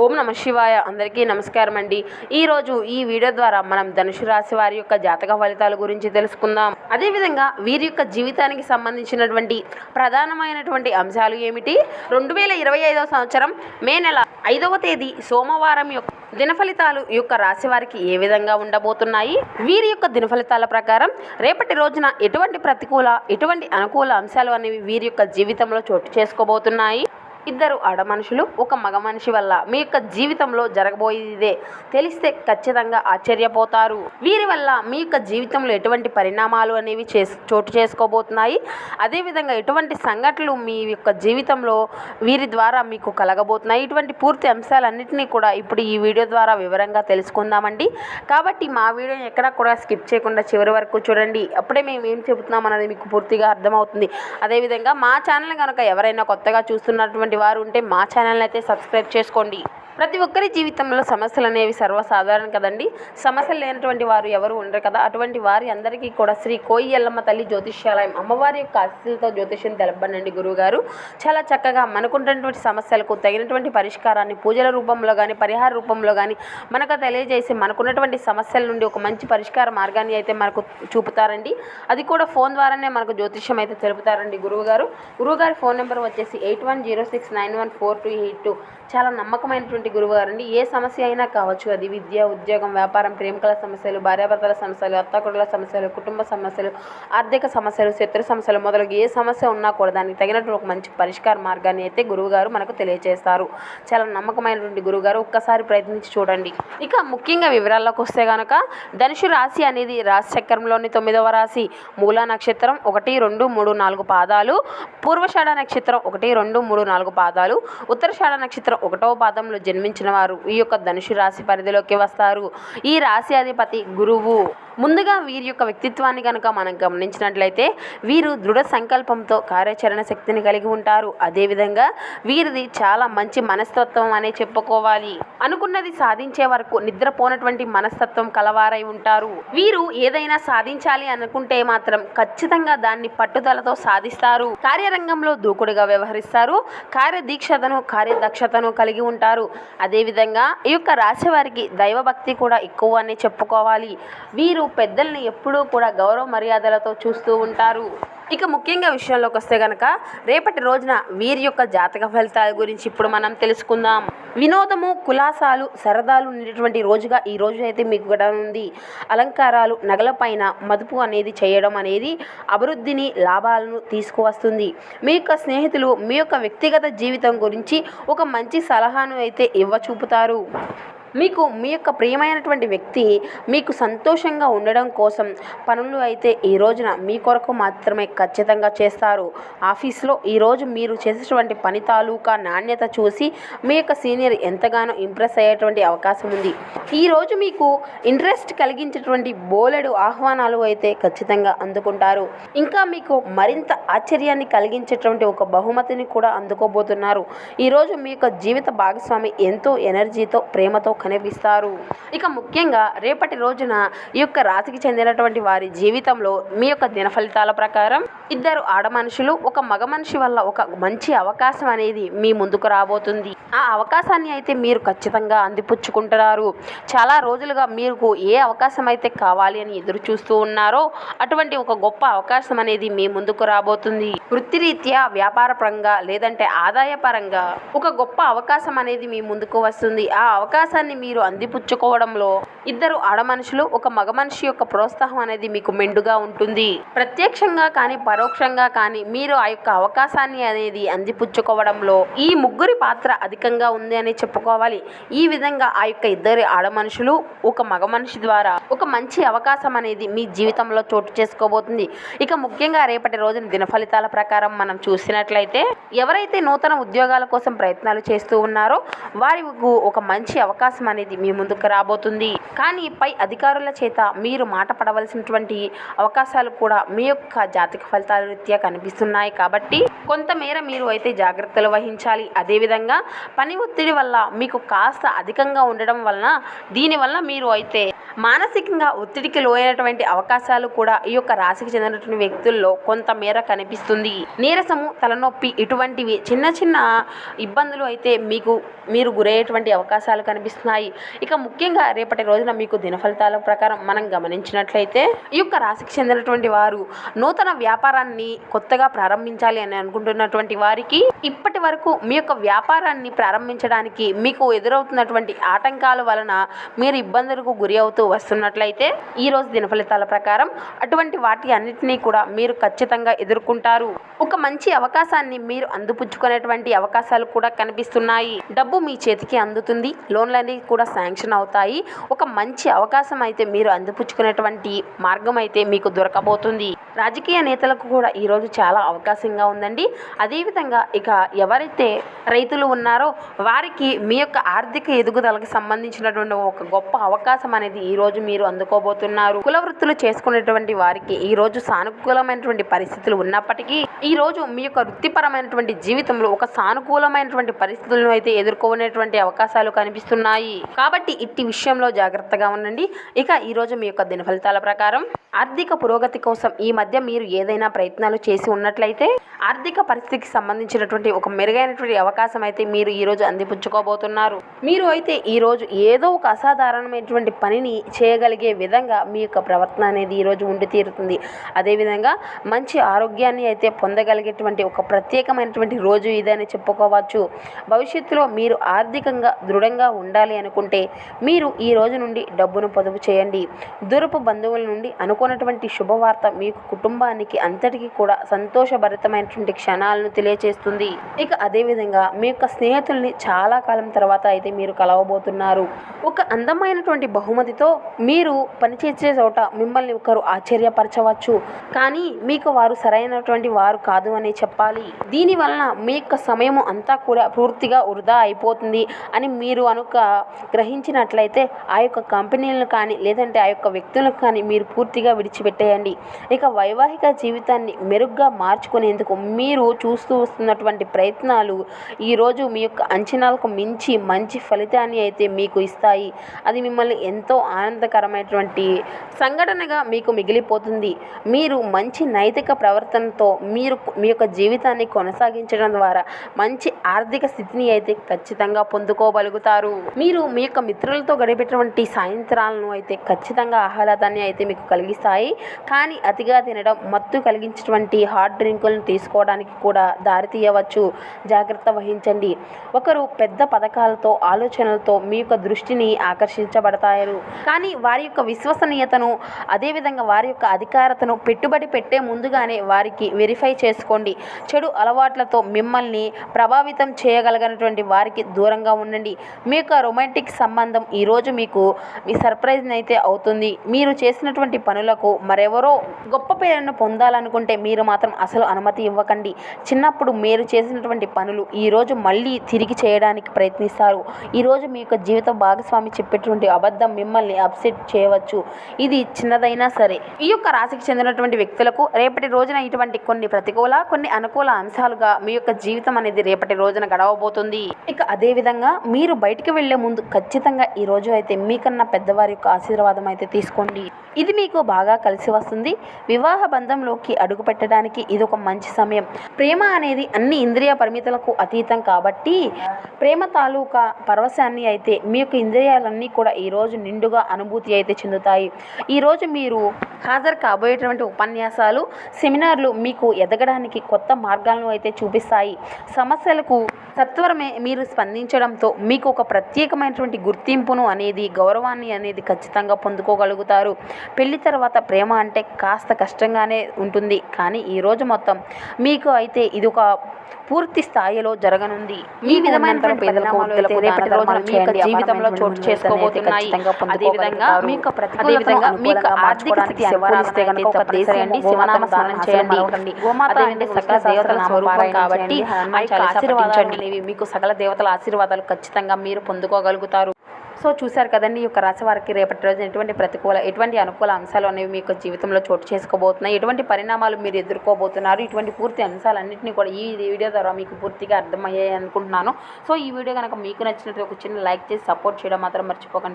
ఓం నమ శివాయ. అందరికీ నమస్కారం అండి. ఈరోజు ఈ వీడియో ద్వారా మనం ధనుసు రాశి వారి యొక్క జాతక ఫలితాల గురించి తెలుసుకుందాం. అదేవిధంగా వీరి యొక్క జీవితానికి సంబంధించినటువంటి ప్రధానమైనటువంటి అంశాలు ఏమిటి, 2025వ సంవత్సరం మే నెల 5వ తేదీ సోమవారం యొక్క దిన ఫలితాలు ఈ యొక్క రాశి వారికి ఏ విధంగా ఉండబోతున్నాయి, వీరి యొక్క దిన ఫలితాల ప్రకారం రేపటి రోజున ఎటువంటి ప్రతికూల ఎటువంటి అనుకూల అంశాలు అనేవి వీరి యొక్క జీవితంలో చోటు చేసుకోబోతున్నాయి. ఇద్దరు ఆడ మనుషులు ఒక మగ మనిషి వల్ల మీ యొక్క జీవితంలో జరగబోయేదే తెలిస్తే ఖచ్చితంగా ఆశ్చర్యపోతారు. వీరి వల్ల మీ యొక్క జీవితంలో ఎటువంటి పరిణామాలు అనేవి చోటు చేసుకోబోతున్నాయి, అదేవిధంగా ఎటువంటి సంఘటనలు మీ యొక్క జీవితంలో వీరి ద్వారా మీకు కలగబోతున్నాయి. ఇటువంటి పూర్తి అంశాలన్నింటినీ కూడా ఇప్పుడు ఈ వీడియో ద్వారా వివరంగా తెలుసుకుందామండి. కాబట్టి మా వీడియోని ఎక్కడా కూడా స్కిప్ చేయకుండా చివరి వరకు చూడండి. అప్పుడే మేము ఏం చెబుతున్నాం అనేది మీకు పూర్తిగా అర్థమవుతుంది. అదేవిధంగా మా ఛానల్ కనుక ఎవరైనా కొత్తగా చూస్తున్నటువంటి వారు ఉంటే మా ఛానల్ అయితే సబ్స్క్రైబ్ చేసుకోండి. ప్రతి ఒక్కరి జీవితంలో సమస్యలు అనేవి సర్వసాధారణం కదండి. సమస్యలు లేనటువంటి వారు ఎవరు ఉండరు కదా. అటువంటి వారి అందరికీ కూడా శ్రీ కోయి ఎల్లమ్మ తల్లి జ్యోతిష్యాలయం అమ్మవారి యొక్క ఆశీస్సులతో జ్యోతిష్యం తెలపండి గురువుగారు. చాలా చక్కగా మనకున్నటువంటి సమస్యలకు తగినటువంటి పరిష్కారాన్ని పూజల రూపంలో కానీ పరిహార రూపంలో కానీ మనకు తెలియజేసి మనకున్నటువంటి సమస్యల నుండి ఒక మంచి పరిష్కార మార్గాన్ని అయితే మనకు చూపుతారండి. అది కూడా ఫోన్ ద్వారానే మనకు జ్యోతిష్యం అయితే తెలుపుతారండి గురువుగారు. గురువుగారి ఫోన్ నెంబర్ వచ్చేసి 8106914282. చాలా నమ్మకమైనటువంటి గురువుగారు అండి. ఏ సమస్య అయినా కావచ్చు, అది విద్య, ఉద్యోగం, వ్యాపారం, ప్రేమికల సమస్యలు, భార్యాభర్తల సమస్యలు, అత్తకొడుల సమస్యలు, కుటుంబ సమస్యలు, ఆర్థిక సమస్యలు, శత్రు సమస్యలు మొదలగు ఏ సమస్య ఉన్నా కూడా దానికి తగినట్టు ఒక మంచి పరిష్కార మార్గాన్ని అయితే గురువుగారు మనకు తెలియజేస్తారు. చాలా నమ్మకమైనటువంటి గురువుగారు, ఒక్కసారి ప్రయత్నించి చూడండి. ఇక ముఖ్యంగా వివరాల్లోకి వస్తే కనుక ధనుసు రాశి అనేది రాశి చక్రంలోని 9వ రాశి. మూలా నక్షత్రం 1, 2, 3, 4 పాదాలు, పూర్వషాఢ నక్షత్రం 1, 2, 3, 4 పాదాలు, ఉత్తరషాఢ నక్షత్రం 1వ పాదంలో జన్మించిన వారు ఈ యొక్క ధనుసు రాశి పరిధిలోకి వస్తారు. ఈ రాశి అధిపతి గురువు. ముందుగా వీరి యొక్క వ్యక్తిత్వాన్ని కనుక మనం గమనించినట్లయితే వీరు దృఢ సంకల్పంతో కార్యాచరణ శక్తిని కలిగి ఉంటారు. అదేవిధంగా వీరిది చాలా మంచి మనస్తత్వం అనే చెప్పుకోవాలి. అనుకున్నది సాధించే వరకు నిద్రపోనటువంటి మనస్తత్వం కలవారై ఉంటారు. వీరు ఏదైనా సాధించాలి అనుకుంటే మాత్రం ఖచ్చితంగా దాన్ని పట్టుదలతో సాధిస్తారు. కార్యరంగంలో దూకుడుగా వ్యవహరిస్తారు. కార్యదీక్షతను కార్యదక్షతను కలిగి ఉంటారు. అదేవిధంగా ఈ యొక్క రాశి వారికి దైవభక్తి కూడా ఎక్కువ అని చెప్పుకోవాలి. వీరు పెద్దల్ని ఎప్పుడూ కూడా గౌరవ మర్యాదలతో చూస్తూ ఉంటారు. ఇక ముఖ్యంగా విషయంలోకి వస్తే కనుక రేపటి రోజున వీరి యొక్క జాతక ఫలితాల గురించి ఇప్పుడు మనం తెలుసుకుందాం. వినోదము, కులాసాలు, సరదాలు ఉండేటువంటి రోజుగా ఈ రోజు అయితే మీకు కూడా ఉంది. అలంకారాలు, నగలపైన మదుపు అనేది చేయడం అనేది అభివృద్ధిని, లాభాలను తీసుకువస్తుంది. మీ యొక్క స్నేహితులు మీ యొక్క వ్యక్తిగత జీవితం గురించి ఒక మంచి సలహాను అయితే ఇవ్వచూపుతారు. మీకు మీ యొక్క ప్రియమైనటువంటి వ్యక్తి మీకు సంతోషంగా ఉండడం కోసం పనులు అయితే ఈ రోజున మీ కొరకు మాత్రమే ఖచ్చితంగా చేస్తారు. ఆఫీస్లో ఈరోజు మీరు చేసేటువంటి పని తాలూకా నాణ్యత చూసి మీ యొక్క సీనియర్ ఎంతగానో ఇంప్రెస్ అయ్యేటువంటి అవకాశం ఉంది. ఈరోజు మీకు ఇంట్రెస్ట్ కలిగించేటువంటి బోలెడు ఆహ్వానాలు అయితే ఖచ్చితంగా అందుకుంటారు. ఇంకా మీకు మరింత ఆశ్చర్యాన్ని కలిగించేటువంటి ఒక బహుమతిని కూడా అందుకోబోతున్నారు. ఈరోజు మీ యొక్క జీవిత భాగస్వామి ఎంతో ఎనర్జీతో, ప్రేమతో కనిపిస్తారు. ఇక ముఖ్యంగా రేపటి రోజున ఈ యొక్క రాశికి చెందినటువంటి వారి జీవితంలో మీ యొక్క దిన ఫలితాల ప్రకారం ఇద్దరు ఆడ మనుషులు ఒక మగ మనిషి వల్ల ఒక మంచి అవకాశం అనేది మీ ముందుకు రాబోతుంది. ఆ అవకాశాన్ని అయితే మీరు ఖచ్చితంగా అందిపుచ్చుకుంటున్నారు. చాలా రోజులుగా మీకు ఏ అవకాశం అయితే కావాలి అని ఎదురు చూస్తూ ఉన్నారో అటువంటి ఒక గొప్ప అవకాశం అనేది మీ ముందుకు రాబోతుంది. వృత్తిరీత్యా, వ్యాపార పరంగా లేదంటే ఆదాయ పరంగా ఒక గొప్ప అవకాశం అనేది మీ ముందుకు వస్తుంది. ఆ అవకాశాన్ని మీరు అందిపుచ్చుకోవడంలో ఇద్దరు ఆడ మనుషులు ఒక మగ మనిషి యొక్క ప్రోత్సాహం అనేది మీకు మెండుగా ఉంటుంది. ప్రత్యక్షంగా కానీ పరోక్షంగా కానీ మీరు ఆ యొక్క అవకాశాన్ని అనేది అందిపుచ్చుకోవడంలో ఈ ముగ్గురి పాత్ర అధికంగా ఉంది అని చెప్పుకోవాలి. ఈ విధంగా ఆ యొక్క ఇద్దరు ఆడ మనుషులు ఒక మగ మనిషి ద్వారా ఒక మంచి అవకాశం అనేది మీ జీవితంలో చోటు చేసుకోబోతుంది. ఇక ముఖ్యంగా రేపటి రోజున దిన ఫలితాల ప్రకారం మనం చూసినట్లయితే ఎవరైతే నూతన ఉద్యోగాల కోసం ప్రయత్నాలు చేస్తూ ఉన్నారో వారికి ఒక మంచి అవకాశం అవకాశం అనేది మీ ముందుకు రాబోతుంది. కానీ పై అధికారుల చేత మీరు మాట పడవలసినటువంటి అవకాశాలు కూడా మీ యొక్క జాతక ఫలితాల రీత్యా కనిపిస్తున్నాయి. కాబట్టి కొంతమేర మీరు అయితే జాగ్రత్తలు వహించాలి. అదేవిధంగా పని ఒత్తిడి వల్ల మీకు కాస్త అధికంగా ఉండడం వలన దీనివల్ల మీరు అయితే మానసికంగా ఒత్తిడికి లోనైనటువంటి అవకాశాలు కూడా ఈ యొక్క రాశికి చెందినటువంటి వ్యక్తుల్లో కొంతమేర కనిపిస్తుంది. నీరసము, తలనొప్పి ఇటువంటివి చిన్న చిన్న ఇబ్బందులు అయితే మీరు గురయ్యేటువంటి అవకాశాలు కనిపిస్తున్నాయి. ఇక ముఖ్యంగా రేపటి రోజున మీకు దిన ఫలితాల ప్రకారం మనం గమనించినట్లయితే ఈ యొక్క రాశికి చెందినటువంటి వారు నూతన వ్యాపారాన్ని కొత్తగా ప్రారంభించాలి అని అనుకుంటున్నటువంటి వారికి ఇప్పటి వరకు మీ యొక్క వ్యాపారాన్ని ప్రారంభించడానికి మీకు ఎదురవుతున్నటువంటి ఆటంకాల వలన మీరు ఇబ్బందులకు గురి అవుతూ వస్తున్నట్లయితే ఈ రోజు దిన ఫలితాల ప్రకారం అటువంటి వాటి అన్నిటినీ కూడా మీరు ఖచ్చితంగా ఎదుర్కొంటారు. ఒక మంచి అవకాశాన్ని మీరు అందిపుచ్చుకునేటువంటి అవకాశాలు కూడా కనిపిస్తున్నాయి. డబ్బు మీ చేతికి అందుతుంది. లోన్లు అనేవి కూడా శాంక్షన్ అవుతాయి. ఒక మంచి అవకాశం అయితే మీరు అందిపుచ్చుకునేటువంటి మార్గం అయితే మీకు దొరకబోతుంది. రాజకీయ నేతలకు కూడా ఈరోజు చాలా అవకాశంగా ఉందండి. అదేవిధంగా ఇక ఎవరైతే రైతులు ఉన్నారో వారికి మీ యొక్క ఆర్థిక ఎదుగుదలకు సంబంధించినటువంటి ఒక గొప్ప అవకాశం అనేది ఈరోజు మీరు అందుకోబోతున్నారు. కుల వృత్తులు చేసుకునేటువంటి వారికి ఈరోజు సానుకూలమైనటువంటి పరిస్థితులు ఉన్నప్పటికీ ఈరోజు మీ యొక్క వృత్తిపరమైనటువంటి జీవితంలో ఒక సానుకూలమైనటువంటి పరిస్థితులను అయితే ఎదుర్కొనేటువంటి అవకాశాలు కనిపిస్తున్నాయి. కాబట్టి ఇట్టి విషయంలో జాగ్రత్తగా ఉండండి. ఇక ఈరోజు మీ యొక్క దిన ఫలితాల ప్రకారం ఆర్థిక పురోగతి కోసం ఈ మధ్య మీరు ఏదైనా ప్రయత్నాలు చేసి ఉన్నట్లయితే ఆర్థిక పరిస్థితికి సంబంధించినటువంటి ఒక మెరుగైనటువంటి అవకాశం అయితే మీరు ఈరోజు అందిపుచ్చుకోబోతున్నారు. మీరు అయితే ఈరోజు ఏదో ఒక అసాధారణమైనటువంటి పనిని చేయగలిగే విధంగా మీ యొక్క ప్రవర్తన అనేది ఈరోజు ఉండి తీరుతుంది. అదేవిధంగా మంచి ఆరోగ్యాన్ని అయితే పొందగలిగేటువంటి ఒక ప్రత్యేకమైనటువంటి రోజు ఇదని చెప్పుకోవచ్చు. భవిష్యత్తులో మీరు ఆర్థికంగా దృఢంగా ఉండాలి అనుకుంటే మీరు ఈ రోజు నుండి డబ్బును పొదుపు చేయండి. దూరపు బంధువుల నుండి అనుకున్నటువంటి శుభవార్త మీకు కుటుంబానికి అంతటికీ కూడా సంతోషభరితమైనటువంటి క్షణాలను తెలియచేస్తుంది. ఇక అదేవిధంగా మీ యొక్క స్నేహితుల్ని చాలా కాలం తర్వాత అయితే మీరు కలవబోతున్నారు. ఒక అందమైనటువంటి బహుమతితో మీరు పనిచేసే చోట మిమ్మల్ని ఒకరు ఆశ్చర్యపరచవచ్చు. కానీ మీకు వారు సరైనటువంటి వారు కాదు అని చెప్పాలి. దీనివలన మీ యొక్క సమయం అంతా కూడా పూర్తిగా వృధా అయిపోతుంది అని మీరు గ్రహించినట్లయితే ఆ యొక్క కంపెనీలను కానీ లేదంటే ఆ యొక్క వ్యక్తులకు కానీ మీరు పూర్తిగా విడిచిపెట్టేయండి. ఇక వైవాహిక జీవితాన్ని మెరుగ్గా మార్చుకునేందుకు మీరు చూస్తూ వస్తున్నటువంటి ప్రయత్నాలు ఈరోజు మీ యొక్క అంచనాలకు మించి మంచి ఫలితాన్ని అయితే మీకు ఇస్తాయి. అది మిమ్మల్ని ఎంతో ఆనందకరమైనటువంటి సంఘటనగా మీకు మిగిలిపోతుంది. మీరు మంచి నైతిక ప్రవర్తనతో మీరు మీ యొక్క జీవితాన్ని కొనసాగించడం ద్వారా మంచి ఆర్థిక స్థితిని అయితే ఖచ్చితంగా పొందుకోగలుగుతారు. మీరు మీ యొక్క మిత్రులతో గడిపేటువంటి సాయంత్రాలను అయితే ఖచ్చితంగా ఆహ్లాదాన్ని అయితే మీకు కలిగిస్తాయి. కానీ అతిగా తినడం, మత్తు కలిగించేటువంటి హాట్ డ్రింకులను తీసుకోవడానికి కూడా దారి తీయవచ్చు. జాగ్రత్త వహించండి. ఒకరు పెద్ద పథకాలతో ఆలోచనలతో మీ యొక్క దృష్టిని ఆకర్షించబడతారు. కానీ వారి యొక్క విశ్వసనీయతను అదేవిధంగా వారి యొక్క అధికారతను పెట్టుబడి పెట్టే ముందుగానే వారికి వెరిఫై చేసుకోండి. చెడు అలవాట్లతో మిమ్మల్ని ప్రభావితం చేయగలిగినటువంటి వారికి దూరంగా ఉండండి. మీ యొక్క రొమాంటిక్ సంబంధం ఈరోజు మీకు మీ సర్ప్రైజ్ అయితే అవుతుంది. మీరు చేసినటువంటి పనులకు మరెవరో గొప్ప పేరును పొందాలనుకుంటే మీరు మాత్రం అసలు అనుమతి ఇవ్వకండి. చిన్నప్పుడు మీరు చేసినటువంటి పనులు ఈరోజు మళ్ళీ తిరిగి చేయడానికి ప్రయత్నిస్తారు. ఈరోజు మీ యొక్క జీవిత భాగస్వామి చెప్పేటువంటి అబద్ధం మిమ్మల్ని అప్సెట్ చేయవచ్చు. ఇది చిన్నదైనా సరే. ఈ యొక్క రాశికి చెందినటువంటి వ్యక్తులకు రేపటి రోజున ఇటువంటి కొన్ని ప్రతికూల కొన్ని అనుకూల అంశాలుగా మీ యొక్క జీవితం అనేది రేపటి రోజున గడవబోతుంది. ఇక అదేవిధంగా మీరు బయటికి వెళ్లే ముందు ఖచ్చితంగా ఈ రోజు అయితే మీకన్నా పెద్దవారి యొక్క ఆశీర్వాదం అయితే తీసుకోండి. ఇది మీకు బాగా కలిసి వస్తుంది. వివాహ బంధంలోకి అడుగు పెట్టడానికి ఇది ఒక మంచి సమయం. ప్రేమ అనేది అన్ని ఇంద్రియ పరిమితులకు అతీతం కాబట్టి ప్రేమ తాలూకా పరవశాన్ని అయితే మీ యొక్క ఇంద్రియాలన్నీ కూడా ఈరోజు నిండుగా అనుభూతి అయితే చెందుతాయి. ఈరోజు మీరు హాజరు కాబోయేటువంటి ఉపన్యాసాలు, సెమినార్లు మీకు ఎదగడానికి కొత్త మార్గాలను అయితే చూపిస్తాయి. సమస్యలకు సత్వరమే మీరు స్పందించడంతో మీకు ఒక ప్రత్యేకమైనటువంటి గుర్తింపును అనేది గౌరవాన్ని అనేది ఖచ్చితంగా పొందుకోగలుగుతారు. పెళ్లి తర్వాత ప్రేమ అంటే కాస్త కష్టంగానే ఉంటుంది. కానీ ఈరోజు మొత్తం మీకు అయితే ఇది ఒక పూర్తి స్థాయిలో జరగనుంది. ఈ విధమైన జీవితంలో చోటు చేసుకోబోతున్నాయి. అదేవిధంగా మీకు ఆర్థిక స్థితి అనుకూలిస్తే కనుక ఒక దేశండి శివనామ స్మరణ చేయండి. గోమాత అంటే సకల దేవతల స్వరూపం కాబట్టి ఆశీర్వాదాలు మీకు సకల దేవతల ఆశీర్వాదాలు ఖచ్చితంగా మీరు పొందుకోగలుగుతారు. సో చూశారు కదండి, ఈ యొక్క రాశి వారికి రేపటి రోజున ఎటువంటి అనుకూల అంశాలు అనేవి మీ యొక్క జీవితంలో చోటు చేసుకోబోతున్నాయి, ఎటువంటి పరిణామాలు మీరు ఎదుర్కోబోతున్నారు, ఇటువంటి పూర్తి అంశాలన్నింటినీ కూడా ఈ వీడియో ద్వారా మీకు పూర్తిగా అర్థమయ్యాయి అనుకుంటున్నాను. సో ఈ వీడియో కనుక మీకు నచ్చినట్టు ఒక చిన్న లైక్ చేసి సపోర్ట్ చేయడం మాత్రం మర్చిపోకండి.